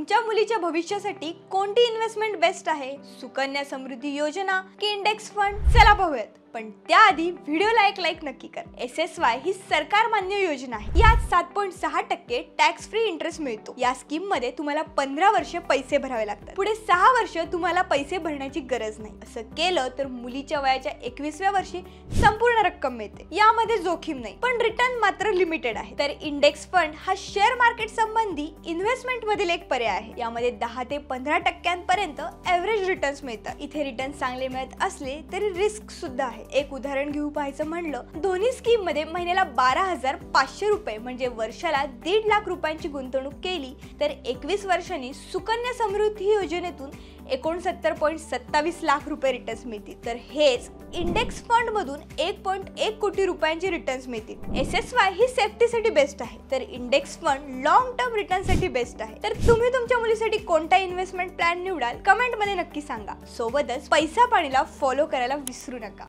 तुमच्या मुलीच्या भविष्यासाठी कोणती इन्व्हेस्टमेंट बेस्ट आहे? सुकन्या समृद्धी योजना की इंडेक्स फंड? चला पाहूयात. पण त्याआधी व्हिडिओला एक लाईक नक्की कर. SSY ही सरकार मान्य योजना आहे. यात 7.6% टॅक्स फ्री इंटरेस्ट मिळतो. या स्कीम मध्ये तुम्हाला 15 वर्ष पैसे भरावे लागतात. पुढे 6 वर्ष तुम्हाला पैसे भरण्याची गरज नाही. असं केलं तर मुलीच्या वयाच्या 21व्या वर्षी संपूर्ण रक्कम मिळते. यामध्ये जोखीम नाही, पण रिटर्न मात्र लिमिटेड आहे. तर इंडेक्स फंड हा शेअर मार्केट संबंधी इन्व्हेस्टमेंट मधील एक पर्याय आहे. यामध्ये 10 ते 15% एव्हरेज रिटर्न्स मिळतात. इथे रिटर्न चांगले मिळत असले तरी रिस्क सुद्धा आहे. एक उदाहरण घेऊ पाहायचं म्हणलं, दोन्ही स्कीम मध्ये महिन्याला 12,500 रुपये म्हणजे वर्षाला 1.5 लाख रुपयांची गुंतवणूक केली तर 21 वर्षांनी सुकन्या समृद्धी योजनेतून 69.27 लाख रुपये रिटर्न्स मिळतील. तर हेच इंडेक्स फंड मधून 1.1 कोटी रुपयांचे रिटर्न्स मिळतील. SSY ही सेफ्टीसाठी बेस्ट आहे, तर इंडेक्स फंड लॉंग टर्म रिटर्नसाठी बेस्ट आहे. तर तुम्ही तुमच्या मुलीसाठी कोणता इन्व्हेस्टमेंट प्लॅन निवडाल? कमेंट मध्ये नक्की सांगा. सोबतच पैसा पाणीला फॉलो करायला विसरू नका.